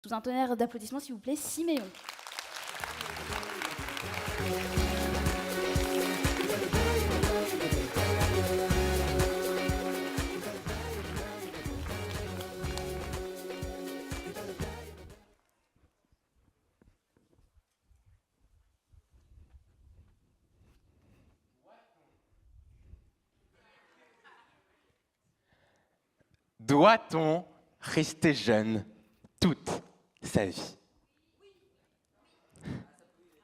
Sous un tonnerre d'applaudissements, s'il vous plaît, Siméon. Doit-on rester jeune toute sa vie?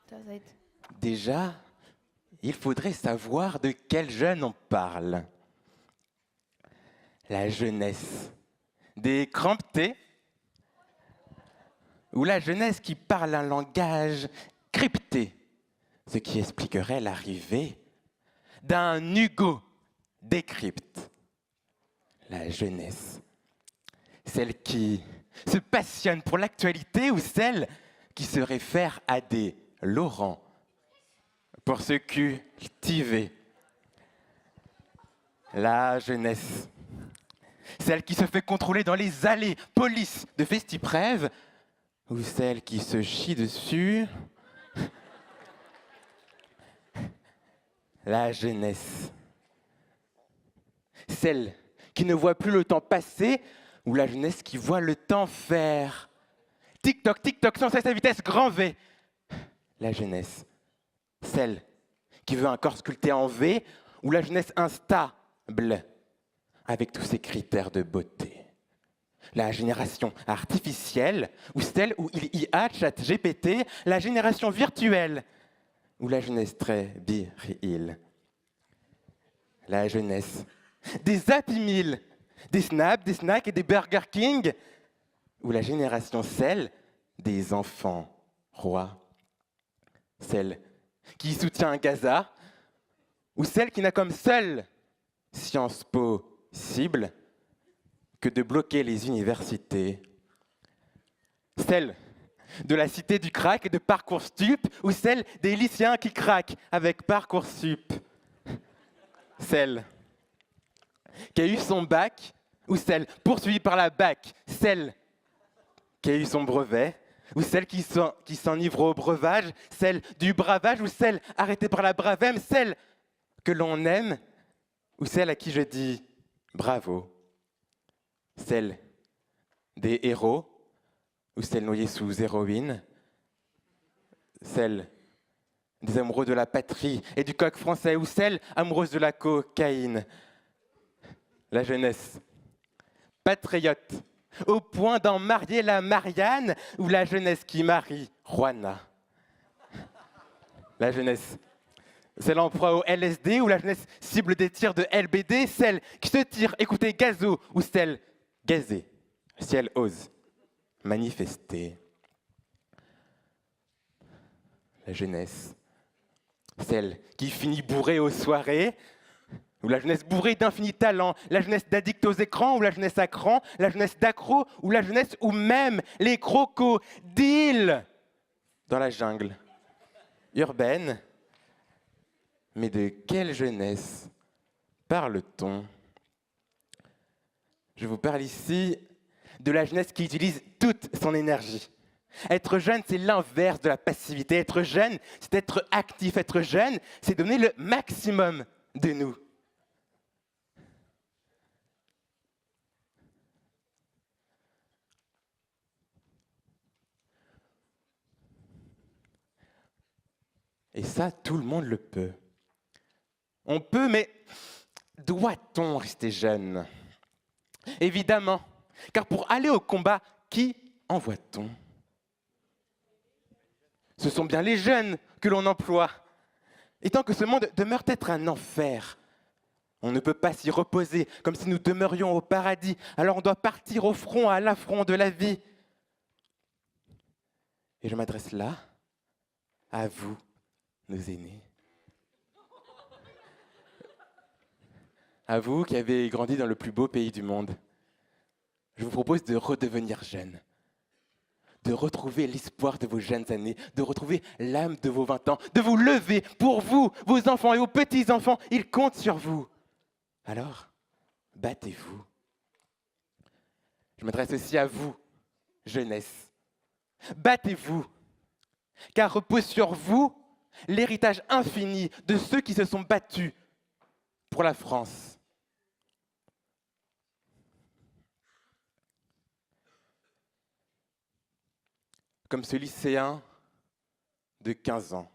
Ça va être... Déjà, il faudrait savoir de quel jeune on parle. La jeunesse des crampetés ou la jeunesse qui parle un langage crypté, ce qui expliquerait l'arrivée d'un Hugo décrypte. La jeunesse, celle qui se passionne pour l'actualité ou celle qui se réfère à des Laurent pour se cultiver. La jeunesse, celle qui se fait contrôler dans les allées police de Festiprève ou celle qui se chie dessus. La jeunesse, celle qui ne voit plus le temps passer, ou la jeunesse qui voit le temps faire. Tic-toc, tic-toc, sans cesse à vitesse, grand V. La jeunesse, celle qui veut un corps sculpté en V, ou la jeunesse instable, avec tous ses critères de beauté. La génération artificielle, ou celle où il y a ChatGPT, la génération virtuelle, ou la jeunesse très virile. La jeunesse des Happy Meal, des Snaps, des Snacks et des Burger King, ou la génération celle des enfants rois. Celle qui soutient Gaza, ou celle qui n'a comme seule science possible que de bloquer les universités. Celle de la cité du crack et de Parcoursup, ou celle des lycéens qui craquent avec Parcoursup. Celle qui a eu son bac, ou celle poursuivie par la BAC, celle qui a eu son brevet, ou celle qui s'enivre au breuvage, celle du bravage, ou celle arrêtée par la Bravem, celle que l'on aime, ou celle à qui je dis bravo, celle des héros, ou celle noyée sous héroïne, celle des amoureux de la patrie et du coq français, ou celle amoureuse de la cocaïne. La jeunesse patriote, au point d'en marier la Marianne, ou la jeunesse qui marie Juana. La jeunesse, celle en proie au LSD, ou la jeunesse cible des tirs de LBD, celle qui se tire, écoutez, gazo, ou celle gazée, si elle ose manifester. La jeunesse, celle qui finit bourrée aux soirées, ou la jeunesse bourrée d'infini talent, la jeunesse d'addict aux écrans, ou la jeunesse à cran, la jeunesse d'accro, ou la jeunesse où même les crocodiles dans la jungle urbaine. Mais de quelle jeunesse parle-t-on? Je vous parle ici de la jeunesse qui utilise toute son énergie. Être jeune, c'est l'inverse de la passivité. Être jeune, c'est être actif. Être jeune, c'est donner le maximum de nous. Et ça, tout le monde le peut. On peut, mais doit-on rester jeune? Évidemment, car pour aller au combat, qui envoie-t-on? Ce sont bien les jeunes que l'on emploie. Et tant que ce monde demeure être un enfer, on ne peut pas s'y reposer comme si nous demeurions au paradis. Alors on doit partir au front, à l'affront de la vie. Et je m'adresse là à vous, nos aînés. À vous qui avez grandi dans le plus beau pays du monde. Je vous propose de redevenir jeune, de retrouver l'espoir de vos jeunes années, de retrouver l'âme de vos 20 ans, de vous lever pour vous, vos enfants et vos petits-enfants. Ils comptent sur vous. Alors, battez-vous. Je m'adresse aussi à vous, jeunesse. Battez-vous, car repose sur vous l'héritage infini de ceux qui se sont battus pour la France. Comme ce lycéen de 15 ans.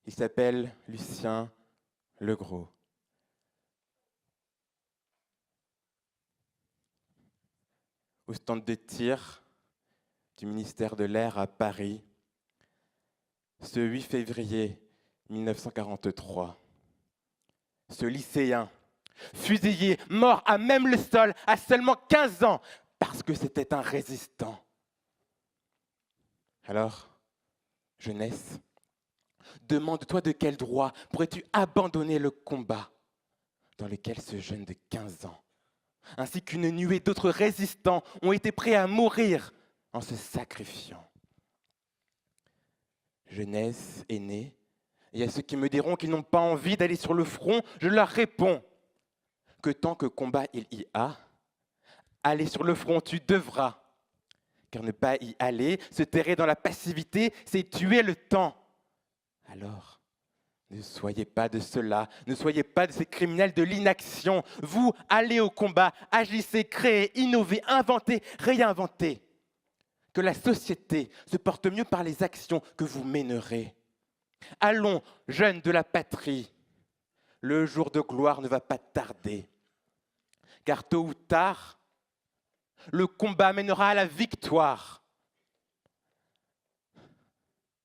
Il s'appelle Lucien Legros. Au stand de tir du ministère de l'Air à Paris, ce 8 février 1943, ce lycéen, fusillé, mort à même le sol, à seulement 15 ans, parce que c'était un résistant. Alors, jeunesse, demande-toi de quel droit pourrais-tu abandonner le combat dans lequel ce jeune de 15 ans, ainsi qu'une nuée d'autres résistants, ont été prêts à mourir en se sacrifiant. Jeunesse aînée, et à ceux qui me diront qu'ils n'ont pas envie d'aller sur le front, je leur réponds que tant que combat il y a, aller sur le front tu devras. Car ne pas y aller, se terrer dans la passivité, c'est tuer le temps. Alors, ne soyez pas de ceux-là, ne soyez pas de ces criminels de l'inaction. Vous, allez au combat, agissez, créez, innovez, inventez, réinventez. Que la société se porte mieux par les actions que vous mènerez. Allons, jeunes de la patrie, le jour de gloire ne va pas tarder. Car tôt ou tard, le combat mènera à la victoire.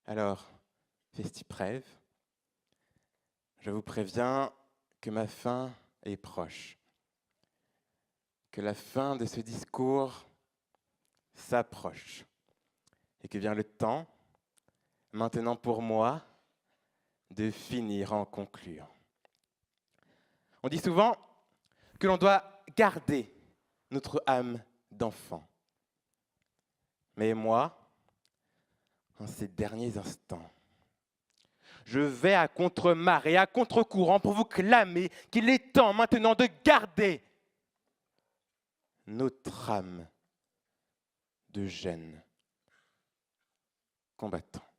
Alors, Festiprève, je vous préviens que ma fin est proche, que la fin de ce discours s'approche et que vient le temps, maintenant pour moi, de finir en concluant. On dit souvent que l'on doit garder notre âme d'enfant. Mais moi, en ces derniers instants, je vais à contre-marée, à contre-courant pour vous clamer qu'il est temps maintenant de garder notre âme de jeunes combattants.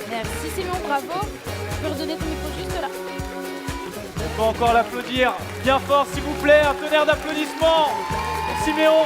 Merci Simon, bravo. Tu peux redonner ton micro juste là. On peut encore l'applaudir bien fort, s'il vous plaît. Un tonnerre d'applaudissements pour Siméon.